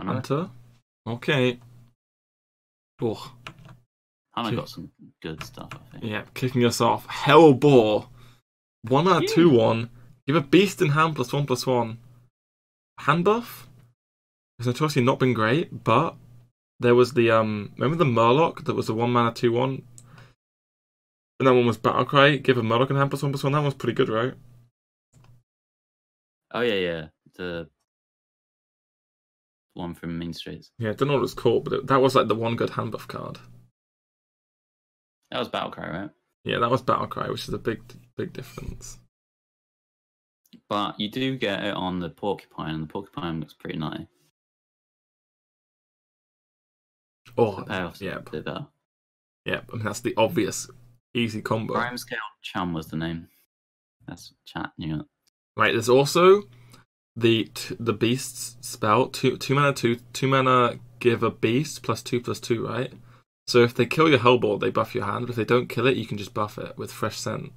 Hunter. Okay. Oh. Hunter got some good stuff, I think. Yeah, kicking us off. Hell Boar. 1 mana 2/1. Give a beast in hand +1/+1. Hand buff has notoriously not been great, but there was the remember the Murloc that was the 1 mana 2/1? And that one was Battlecry. Give a Murloc in hand +1/+1. That one's pretty good, right? Oh yeah. The one from Mean Streets. Yeah, I don't know what it was called, but that was like the one good hand buff card. That was Battlecry, right? Yeah, that was Battlecry, which is a big difference. But you do get it on the Porcupine, and the Porcupine looks pretty nice. Oh, yeah. A bit better. Yeah, I mean, that's the obvious, easy combo. Prime Scale Chum was the name. That's chat knew it. Right, there's also the Beast's spell. 2 mana 2 mana give a beast +2/+2, right? So if they kill your Hellboar, they buff your hand. But if they don't kill it, you can just buff it with Fresh Scent.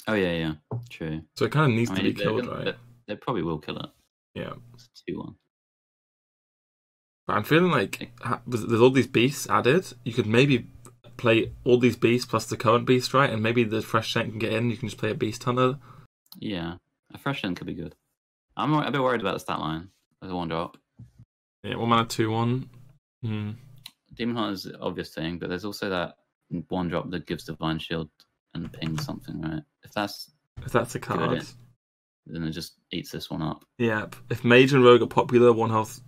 Oh yeah, true. So it kind of needs to be killed, right? They probably will kill it. Yeah. It's 2/1. But I'm feeling like with all these beasts added, you could maybe play all these beasts plus the current beast, right? And maybe the Fresh Scent can get in. You can just play a Beast Hunter. Yeah, a Fresh Scent could be good. I'm a bit worried about the stat line as a 1-drop. Yeah, 1 mana 2/1. Demon Hunter is the obvious thing, but there's also that 1-drop that gives Divine Shield and pings something, right? If that's a card, good, then it just eats this one up. Yeah, if Mage and Rogue are popular, 1 health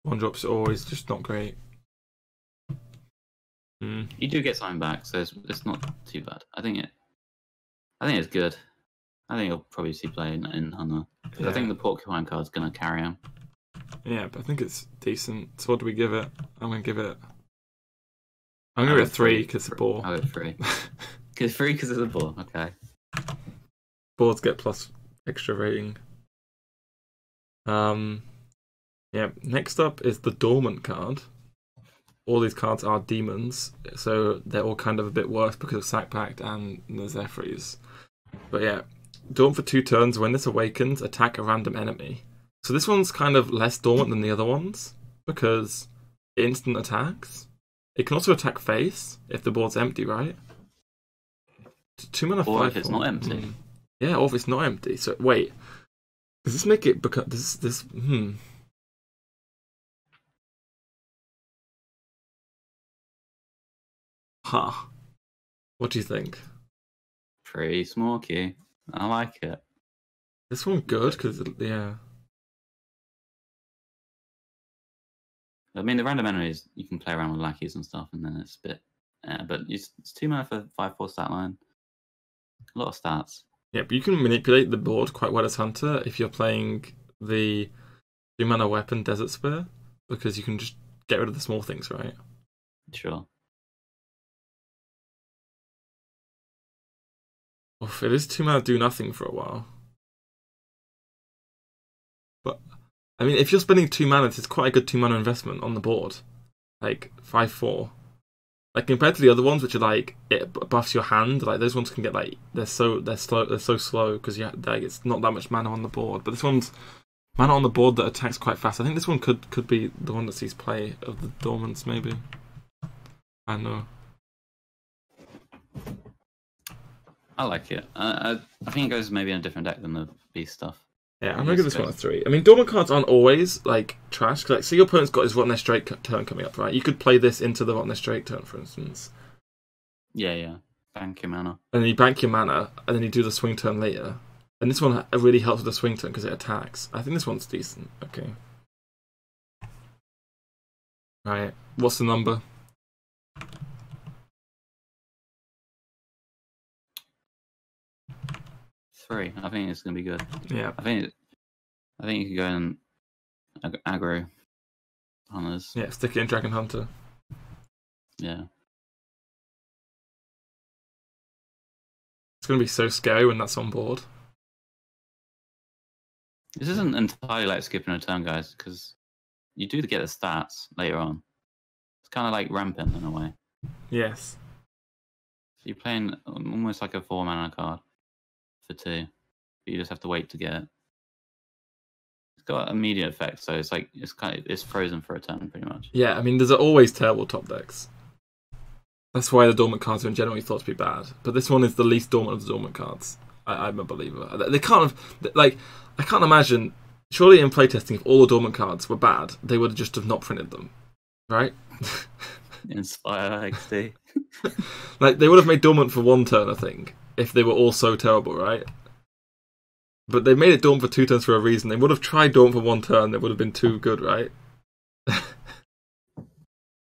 1-drops are always just not great. You do get something back, so it's not too bad. I think it's good. I think you'll probably see play in Hunter. Yeah. I think the Porcupine card's going to carry him. Yeah, but I think it's decent. So what do we give it? I'm going to give it... I'm going to give it 3 because it's a boar. I'll go 3. 3 because it's a boar, okay. Boards get plus extra rating. Yeah, next up is the Dormant card. All these cards are demons, so they're all kind of a bit worse because of Sack Pact and the Zephyrs. But yeah, Dormant for 2 turns. When this awakens, attack a random enemy. So this one's kind of less dormant than the other ones because it instant attacks. It can also attack face if the board's empty, right? 2 mana 5. Or if it's not empty. Yeah, or if it's not empty. So wait, does this make it because this? Huh. What do you think? Pretty smoky. I like it. This one good because yeah. I mean, the random enemies you can play around with lackeys and stuff, and then it's a bit. But it's 2 mana for 5/4 stat line. A lot of stats. Yeah, but you can manipulate the board quite well as Hunter if you're playing the 2 mana weapon Desert Spear because you can just get rid of the small things, right? Sure. Oof, it is 2 mana do nothing for a while. But I mean, if you're spending 2 mana, it's quite a good 2 mana investment on the board. Like 5/4. Like compared to the other ones, which are like it buffs your hand. Like those ones can get like they're so slow because like it's not that much mana on the board. But this one's mana on the board that attacks quite fast. I think this one could be the one that sees play of the Dormants, maybe. I don't know. I like it. I think it goes maybe in a different deck than the Beast stuff. Yeah, I'm gonna give this one a 3. I mean, Dormant cards aren't always like trash. Cause, like, say your opponent's got his Rotten Straight turn coming up, right? You could play this into the Rotten Straight turn, for instance. Yeah. Bank your mana. And then you bank your mana, and then you do the swing turn later. And this one really helps with the swing turn because it attacks. I think this one's decent. Okay. Right. What's the number? 3. I think it's gonna be good. Yeah. I think you could go in aggro hunters. Yeah, stick it in Dragon Hunter. Yeah. It's gonna be so scary when that's on board. This isn't entirely like skipping a turn, guys, because you do get the stats later on. It's kind of like rampant in a way. Yes. So you're playing almost like a 4 mana card for 2. But you just have to wait to get it. got immediate effect, so it's like it's frozen for a turn pretty much. Yeah, I mean, there's always terrible top decks. That's why the dormant cards are in generally thought to be bad. But this one is the least dormant of the dormant cards. I'm a believer. They can't have, like, I can't imagine. Surely in playtesting, if all the dormant cards were bad, they would just have not printed them, right? Inspire XD. Like, they would have made dormant for 1 turn, I think, if they were all so terrible, right? But they made it dormant for 2 turns for a reason. They would have tried dormant for 1 turn, it would have been too good, right?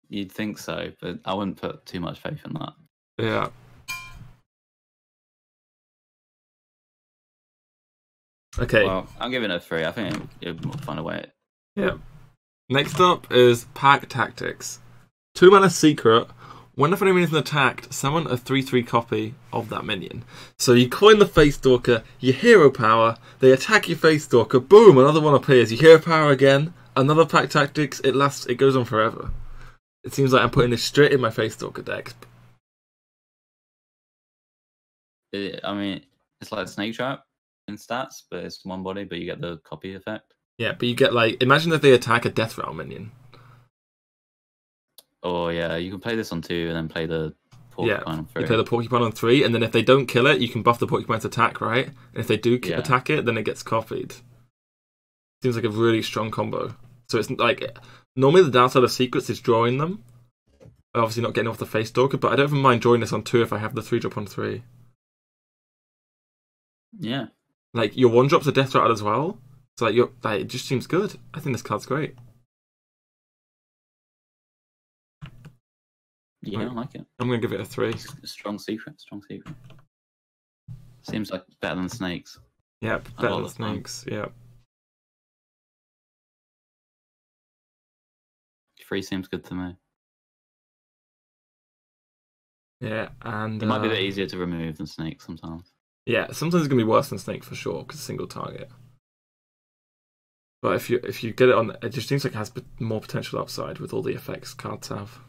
You'd think so, but I wouldn't put too much faith in that. Yeah. Okay. Well, I'm giving it a 3. I think it will find a way. Yeah. Next up is Pack Tactics. 2-mana secret. When a friendly minion is attacked, summon a 3/3 copy of that minion. So you coin the Face Stalker, you hero power, they attack your Face Stalker, boom, another one appears, you hero power again, another Pack Tactics, it goes on forever. It seems like I'm putting this straight in my Face Stalker deck. I mean, it's like Snake Trap in stats, but it's 1 body, but you get the copy effect. Yeah, but you get, like, imagine if they attack a Death Rattle minion. Oh yeah, you can play this on 2 and then play the Porcupine on 3. You play the Porcupine on 3, and then if they don't kill it, you can buff the Porcupine's attack, right? And if they do attack it, then it gets copied. Seems like a really strong combo. So it's like, normally the downside of secrets is drawing them. Obviously not getting off the Face Stalker, but I don't even mind drawing this on 2 if I have the 3-drop on 3. Yeah. Like, your 1-drop's a Death Rattle as well. So like, it just seems good. I think this card's great. Yeah, I like it. I'm going to give it a 3. Strong secret. Seems like better than snakes. Yeah, better than snakes. Yeah. 3 seems good to me. Yeah, and it might be a bit easier to remove than snake sometimes. Yeah, sometimes it's going to be worse than snake for sure, because single target. But if you get it on, it just seems like it has more potential upside with all the effects cards have.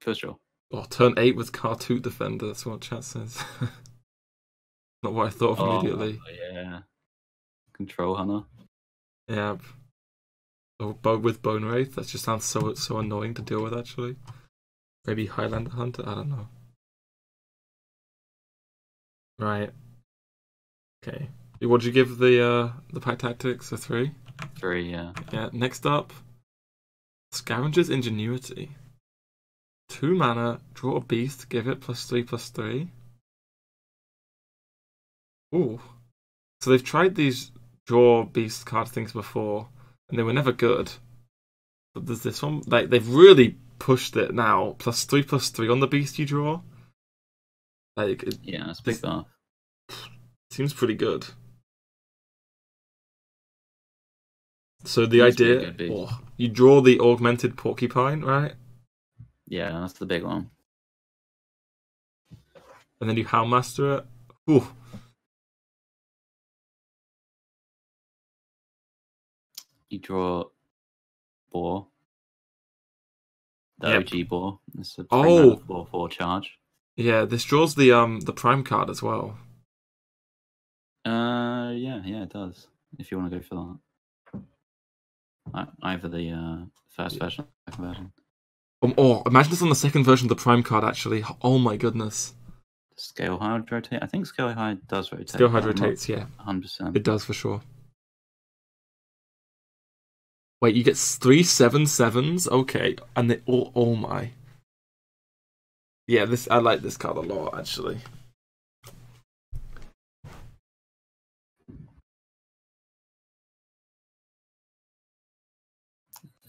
For sure. Oh, turn 8 with Cartoot Defender, that's what chat says. Not what I thought of immediately. Yeah. Control Hunter. Yeah. Oh, with Bone Wraith, that just sounds so annoying to deal with, actually. Maybe Highlander Hunter, I don't know. Right. Okay. What'd you give the Pack Tactics? A 3? 3, yeah. Yeah. Next up, Scavenger's Ingenuity. 2 mana, draw a beast, give it +3/+3. Ooh. So they've tried these draw beast card things before, and they were never good. But there's this one, like, they've really pushed it now. +3/+3 on the beast you draw. Like, yeah, it's a big buff. Seems pretty good. So the idea, you draw the augmented Porcupine, right? Yeah, that's the big one. And then you Houndmaster it. Ooh. You draw Boar. The OG Boar. It's a 4/4 charge. Yeah, this draws the Prime card as well. Yeah, it does. If you want to go for that. Either the first version or second version. Oh, imagine this on the second version of the Prime card, actually. Oh my goodness. Scale High rotate? I think Scale High does rotate. Scale High rotates, yeah. 100%. It does for sure. Wait, you get 3 7/7s? Okay. And they all, oh my. Yeah, I like this card a lot, actually.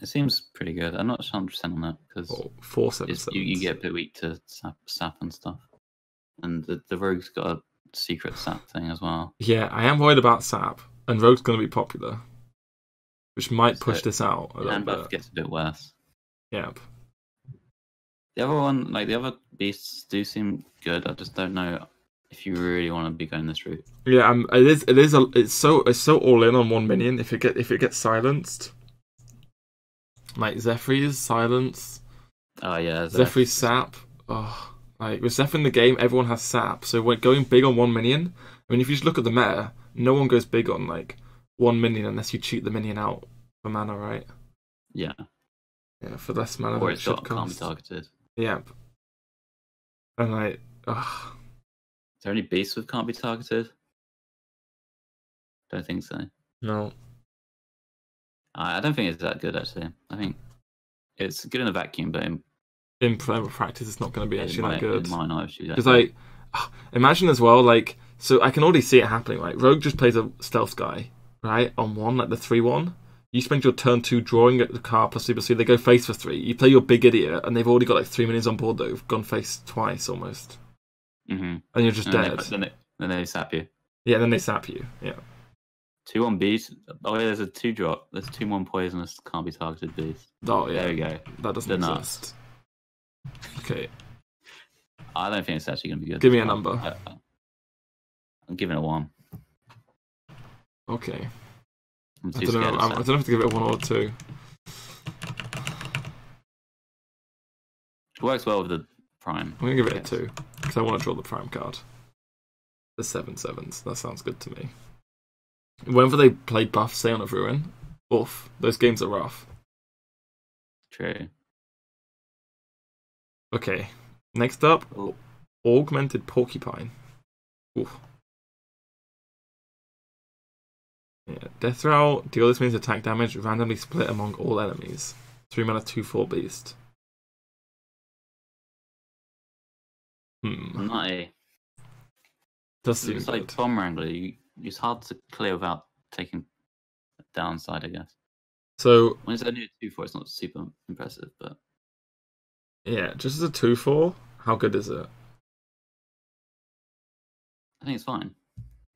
It seems pretty good. I'm not 100% on that because 4 7/7s. You get a bit weak to sap and stuff. And the Rogue's got a secret sap thing as well. Yeah, I am worried about sap. And Rogue's going to be popular. Which might push this out a little bit. Buff gets a bit worse. Yep. The other one, like the other beasts, do seem good. I just don't know if you really want to be going this route. Yeah, it's so all in on one minion. If it gets silenced, like Zephyrs silence. Oh yeah, Zephyrs sap. Oh, like with Zephyr in the game, everyone has sap. So we're going big on one minion. I mean, if you just look at the meta, no one goes big on like 1 minion unless you cheat the minion out for mana, right? Yeah. Yeah, for less mana Or than it it's should got can't be cost. targeted. Yep. And like, ugh. Is there any beasts with can't be targeted? Don't think so. No. I don't think it's that good actually. I think it's good in a vacuum, but In practice, it's not going to be actually that good. It might not actually. Because like, imagine as well, like, so I can already see it happening. Right, Rogue just plays a stealth guy, right, on 1, like the 3/1. You spend your turn 2 drawing at the card plus super C. They go face for 3. You play your big idiot, and they've already got like 3 minions on board that have gone face twice almost. Mm-hmm. And you're just dead. Then they sap you. Yeah, then they sap you. Yeah. 2/1 beast. Oh, yeah, there's a 2-drop. There's 2/1 poisonous can't be targeted beast. Oh yeah. There we go. That doesn't exist. Okay. I don't think it's actually going to be good. Give me a number. I'm giving it 1. Okay. I'm I too don't know. scared. I don't know if to give it a 1 or 2. It works well with the prime. I'm gonna give it a 2 because I want to draw the prime card. The 7/7s. That sounds good to me. Whenever they play buff, say on a ruin, oof, those games are rough. True. Okay. Next up, augmented porcupine. Oof. Yeah, Death Rattle, deal this means attack damage randomly split among all enemies. 3 mana 2/4 beast. Not a. Does seem It's good. like Bomb Wrangler. It's hard to clear without taking a downside, I guess. So When it's only a 2/4, it's not super impressive, but yeah, just as a 2/4, how good is it? I think it's fine.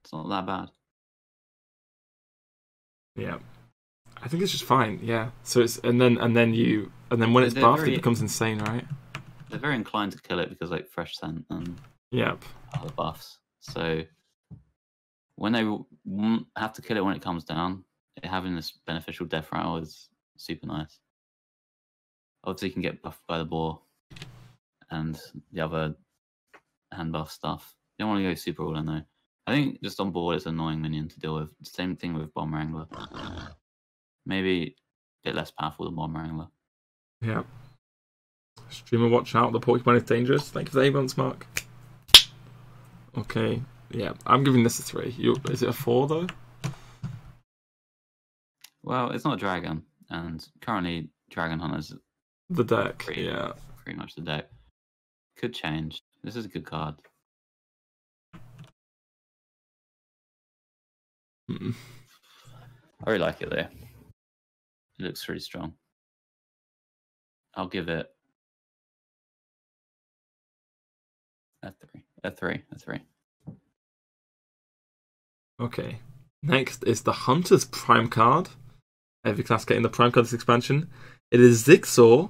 It's not that bad. Yeah, I think it's just fine. Yeah. So it's and then when it's buffed, it becomes insane, right? They're very inclined to kill it because like fresh scent and Yep. other buffs. So when they have to kill it when it comes down, having this beneficial death rattle is super nice. Obviously, you can get buffed by the boar and the other hand buff stuff. You don't want to go super all in though. I think just on board it's an annoying minion to deal with. Same thing with Bomb Wrangler. Maybe a bit less powerful than Bomb Wrangler. Yeah. Streamer, watch out. The porcupine is dangerous. Thank you for the 8 months, Mark. Okay. Yeah, I'm giving this a 3. Is it a 4 though? Well, it's not a dragon, and currently Dragon Hunter's the deck. Pretty much the deck. Could change. This is a good card. I really like it there. It looks really strong. I'll give it a 3. A 3. A 3. Okay. Next is the Hunter's Prime card. Every class getting the Prime card this expansion. It is Zigsaw.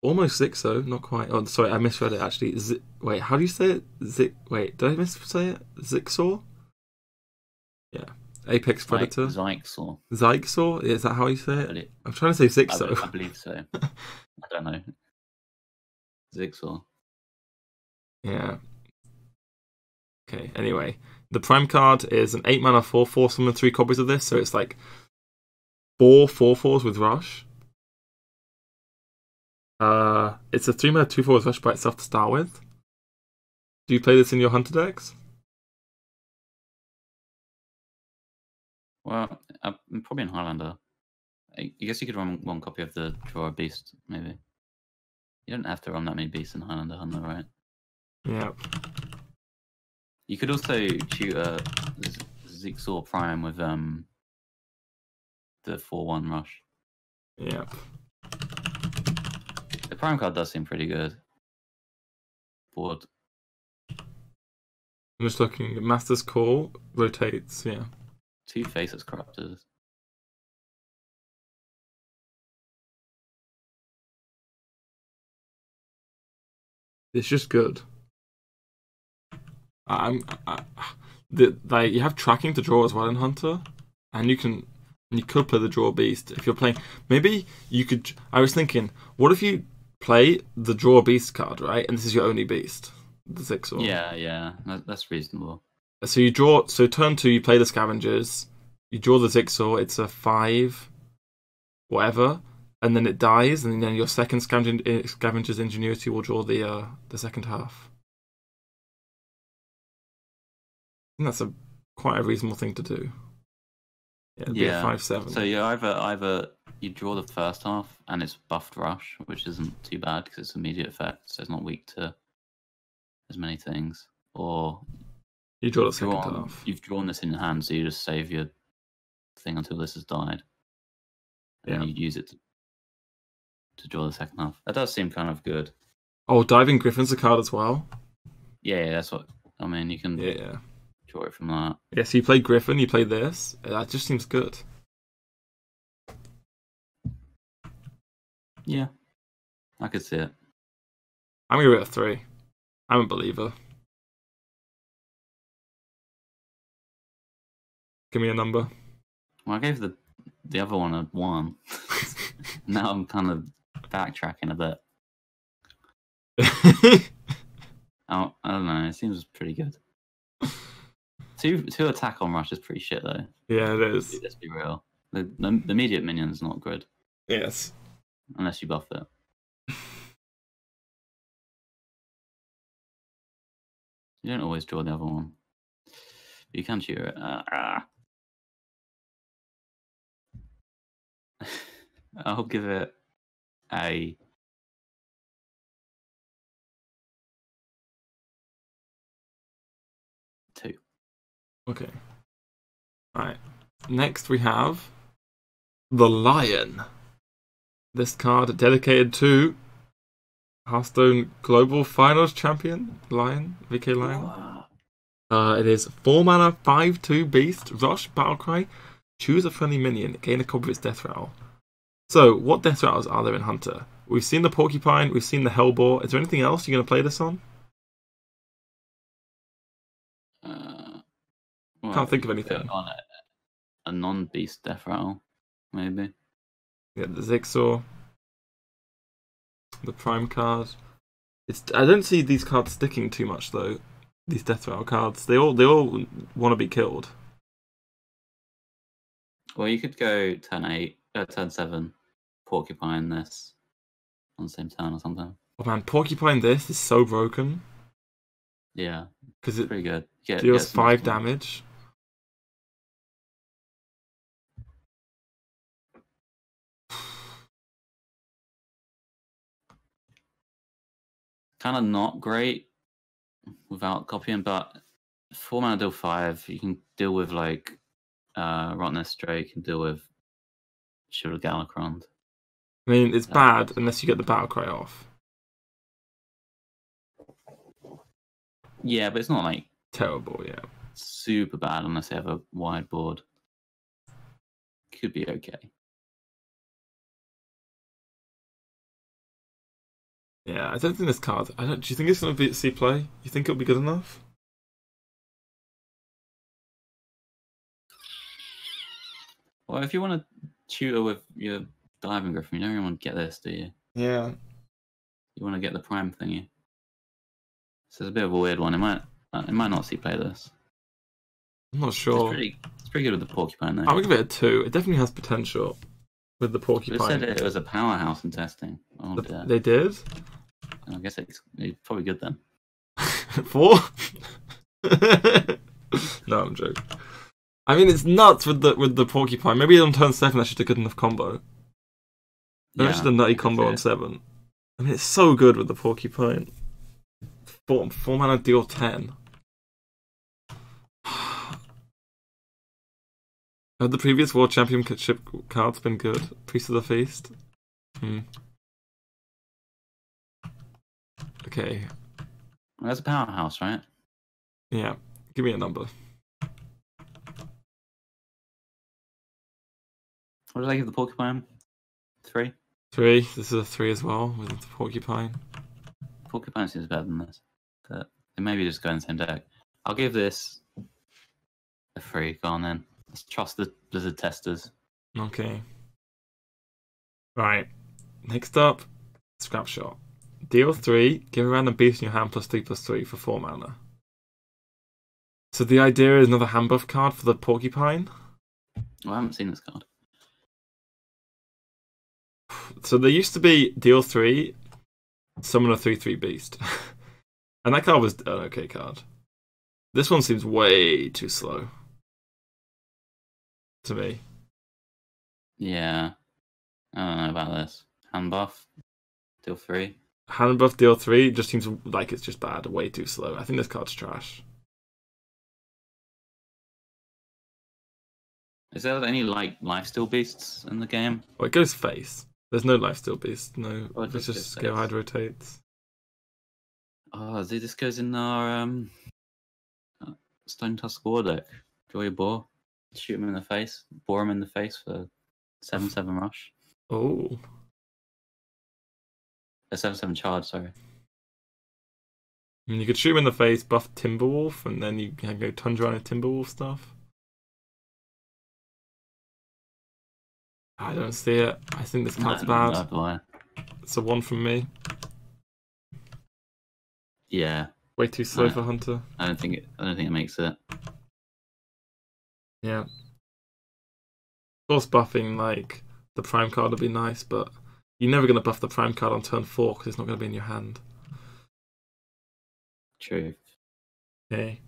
Almost Zixo, not quite. Oh, sorry, I misread it actually. Wait, how do you say it? Wait, did I say it? Zigsaw? Yeah. Apex Predator. Zygsaw. Zygsaw? Is that how you say it? I'm trying to say Zigsaw. I believe so. I don't know. Zigsaw. Yeah. Okay, anyway. The Prime card is an 8 mana 4/4, summon 3 copies of this, so it's like 4 4/4s with Rush. It's a 3 mana 2/4 with Rush by itself to start with. Do you play this in your Hunter decks? Well, I'm probably in Highlander. I guess you could run 1 copy of the Draw a Beast, maybe. You don't have to run that many beasts in Highlander Hunter, right? Yeah. You could also shoot a Zigsaw Prime with the 4/1 Rush. Yeah. The Prime card does seem pretty good. Board. I'm just looking. Master's Call rotates, yeah. 2 Faceless Corruptors. It's just good. You have tracking to draw as well in Hunter, and you could play the Draw Beast if you're playing. Maybe you could. I was thinking, what if you play the Draw Beast card, right? And this is your only beast, the Zigsaw. Yeah, that's reasonable. So you draw. So turn 2, you play the Scavengers. You draw the Zigsaw, it's a 5, whatever, and then it dies, and then your second Scavenger's Ingenuity will draw the second half. I think that's quite a reasonable thing to do. Yeah, it'd be a 5/7. So you either you draw the first half and it's buffed rush, which isn't too bad because it's immediate effect, so it's not weak to as many things. Or you draw the second half. You've drawn this in your hand, so you just save your thing until this has died. And then you use it to draw the second half. That does seem kind of good. Oh, Diving Griffin's a card as well. Yeah, that's what I mean. You can draw it from that. Yeah, so you play Griffin, you play this. That just seems good. Yeah, I could see it. I'm gonna give it a 3. I'm a believer. Give me a number. Well, I gave the other one a 1. Now I'm kind of backtracking a bit. I don't know. It seems pretty good. Two attack on rush is pretty shit though. Yeah, it is. Let's be real. The immediate minion's not good. Yes. Unless you buff it. You don't always draw the other one. But you can cheer it. I'll give it a 2. Okay. Alright. Next we have the Lion. This card dedicated to Hearthstone Global Finals Champion Lion, VK Lion. It is 4 mana, 5/2 beast, rush, battlecry, choose a friendly minion, gain a copy of its death rattle. So, what death rattles are there in Hunter? We've seen the Porcupine, we've seen the Hellboar. Is there anything else you're going to play this on? Can't think of anything. On a non-beast death rattle, maybe. Yeah, the Zigsaw, the Prime card. I don't see these cards sticking too much though. These death rattle cards, they all want to be killed. Well, you could go turn 7, Porcupine this on the same turn or something. Oh man, Porcupine this is so broken. Yeah, because it pretty good. Deals 5 damage. Kind of not great without copying, but 4 mana deal 5. You can deal with like Rottenness Stray, you can deal with Shield of Galakron. I mean, it's bad unless you get the Battlecry off. Yeah, but it's not like terrible, yeah. Super bad unless they have a wide board. Could be okay. Yeah, I don't think this card. Do you think it's going to see play? You think it'll be good enough? Well, if you want to tutor with your Diving Griffin, you don't really want to get this, do you? Yeah. You want to get the Prime thingy. So it's a bit of a weird one. It might not see play this. I'm not sure. It's pretty good with the Porcupine though. I would give it a 2. It definitely has potential with the Porcupine. They said it was a powerhouse in testing. They did? I guess it's probably good then. 4? No, I'm joking. I mean, it's nuts with the Porcupine. Maybe on turn 7 that's just a good enough combo. That's just a nutty combo on 7. I mean, it's so good with the Porcupine. 4 mana deal 10. Have the previous World Championship cards been good? Priest of the Feast? Okay. Well, that's a powerhouse, right? Yeah. Give me a number. What did I give the Porcupine? 3? 3. This is a 3 as well with the Porcupine. Porcupine seems better than this. But they maybe just go in the same deck. I'll give this a 3. Go on then. Let's trust the Blizzard testers. Okay. Right. Next up, Scrap Shot. Deal 3, give a random beast in your hand +3/+3 for 4 mana. So the idea is another hand buff card for the Porcupine. I haven't seen this card. So there used to be deal 3, summon a 3/3 beast. And that card was an okay card. This one seems way too slow. To me. Yeah. I don't know about this. Hand buff. Deal 3. Hand buff deal 3 just seems like it's just bad, way too slow. I think this card's trash. Is there any like lifesteal beasts in the game? Well, it goes face. There's no lifesteal beast. No, Oh, it it's does just go scale face. hide rotates. Oh, this goes in our Stone Tusk War deck. Draw your boar, shoot him in the face, bore him in the face for 7/7 rush. Oh. A 7/7 charge, sorry. I mean, you could shoot him in the face, buff Timberwolf, and then you can go Tundra on a Timberwolf stuff. I don't see it. I think this card's bad. No, It's a 1 from me. yeah, Way too slow for Hunter. I don't think it makes it. Yeah. Of course, buffing like the prime card would be nice, but you're never going to buff the prime card on turn 4 because it's not going to be in your hand. True. Okay.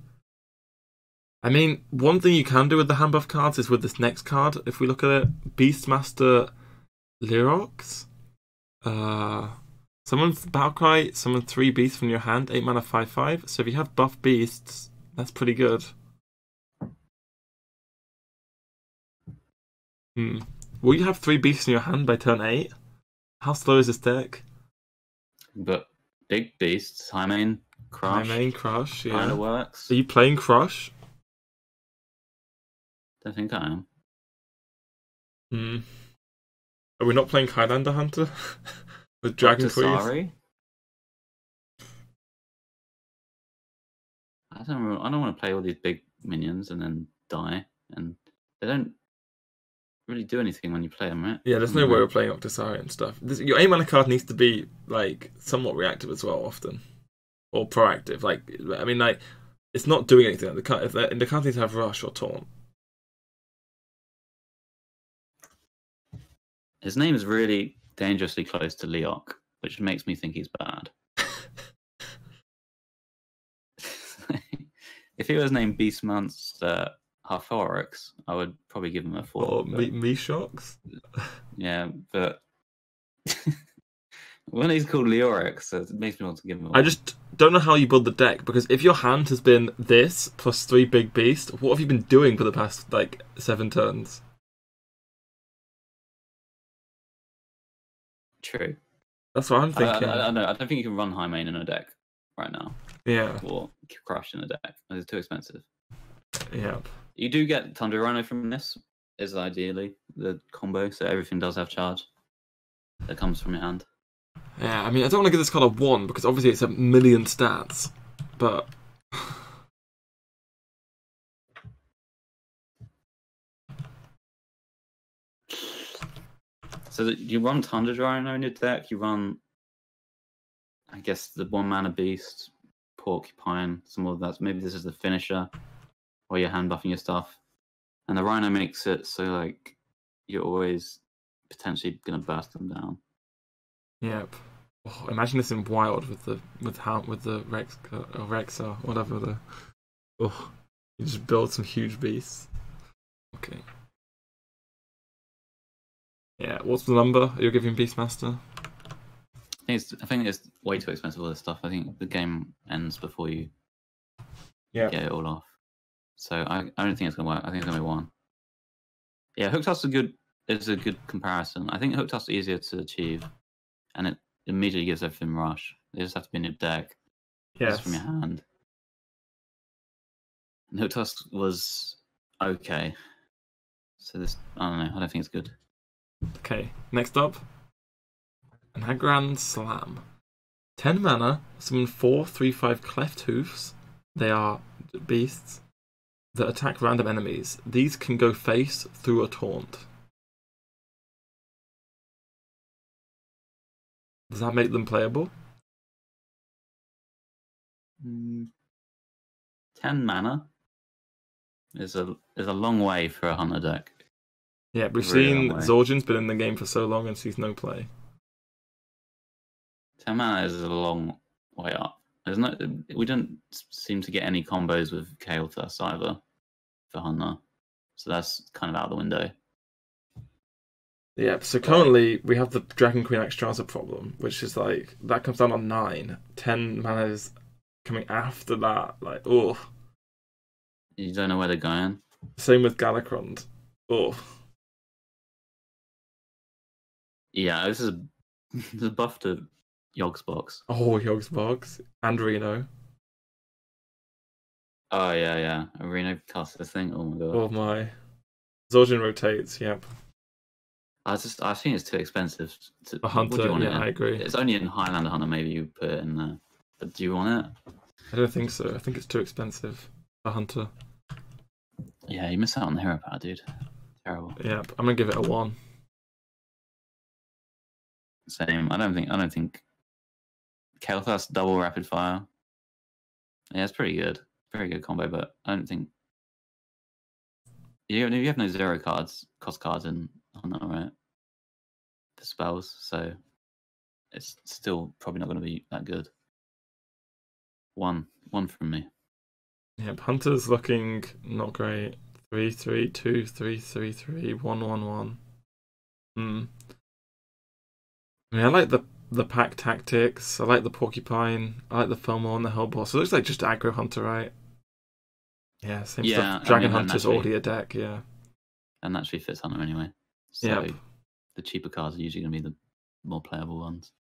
I mean, one thing you can do with the hand buff cards is with this next card. If we look at it, Beastmaster Lyrox. Summons Battlecry, summon 3 beasts from your hand, 8 mana 5/5. So if you have buff beasts, that's pretty good. Will you have 3 beasts in your hand by turn 8? How slow is this deck? But big beasts, high main, crush. My main Crush, yeah. Kinda works. Are you playing Crush? Don't think I am. Are we not playing Highlander Hunter? With Dragon Queen? Sorry. I don't want to play all these big minions and then die, and they don't really do anything when you play them, right? Yeah, there's no way we're playing Octosari and stuff. Your 8 mana card needs to be like somewhat reactive as well, often, or proactive. Like, I mean, like it's not doing anything. The card needs to have Rush or Taunt. His name is really dangerously close to Leok, which makes me think he's bad. If he was named Beastmonster Harphorix, I would probably give him a 4. Or Meshocks? Yeah, but when he's called Leorix, it makes me want to give him a 1. I just don't know how you build the deck, because if your hand has been this plus 3 big beasts, what have you been doing for the past like 7 turns? True. That's what I'm thinking. I don't think you can run high main in a deck right now. Yeah. Or Crush in a deck. It's too expensive. Yeah. You do get Thunder Rhino from this, is ideally the combo, so everything does have charge that comes from your hand. Yeah, I mean, I don't want to give this card a 1 because obviously it's a million stats, but so you run Thunder Rhino in your deck, you run, I guess, the 1 mana beast, Porcupine, some of that. Maybe this is the finisher, or you're hand buffing your stuff. And the Rhino makes it so like you're always potentially gonna burst them down. Yep. Oh, imagine this in Wild with the Rex or Rexa, whatever the. Oh, you just build some huge beasts. Okay. Yeah, what's the number you're giving Beastmaster? I think it's way too expensive, all this stuff. I think the game ends before you get it all off. So I don't think it's gonna work. I think it's gonna be 1. Yeah, Hook Toss is a good comparison. I think Hook Toss is easier to achieve, and it immediately gives everything rush. They just have to be in your deck. Yes. From your hand. And Hook Toss was okay. So this, I don't know. I don't think it's good. Okay, next up, Nagran Slam. 10 mana, summon 4 3/5 Cleft Hoofs. They are beasts that attack random enemies. These can go face through a taunt. Does that make them playable? 10 mana is a long way for a hunter deck. Yeah, we've Really seen long way. Zorgin's been in the game for so long and sees no play. 10 mana is a long way up. There's no, we don't seem to get any combos with Kael'thas either for Hunter, so that's kind of out the window. Yeah, so currently we have the Dragon Queen Extrasa problem, which is like that comes down on 9. 10 mana is coming after that. Like, oh. You don't know where they're going. Same with Galakrond. Oh. Yeah, this is a buff to Yogg's box. Oh, Yogg's Box. And Reno. Oh yeah. Arena cast this thing. Oh my god. Oh my. Zorgin rotates, yep. I think it's too expensive. A Hunter, what do you want yeah, I agree. It's only in Highlander Hunter, maybe you put it in there. But do you want it? I don't think so. I think it's too expensive. A Hunter. Yeah, you miss out on the hero power, dude. Terrible. Yep, I'm gonna give it a 1. Same. I don't think Kael'thas double rapid fire. Yeah, it's pretty good. Very good combo, but I don't think you have no zero cost cards in Hunter, right? The spells, so it's still probably not going to be that good. One from me. Yep, Hunter's looking not great. 3-3, 2-3, 3-3, 1-1-1. I mean, I like the pack tactics. I like the Porcupine. I like the Fillmore and the Hellboss. It looks like just aggro Hunter, right? Yeah, same stuff. Dragon Hunter's already a deck, yeah. And naturally fits Hunter anyway. So yep. the cheaper cards are usually going to be the more playable ones.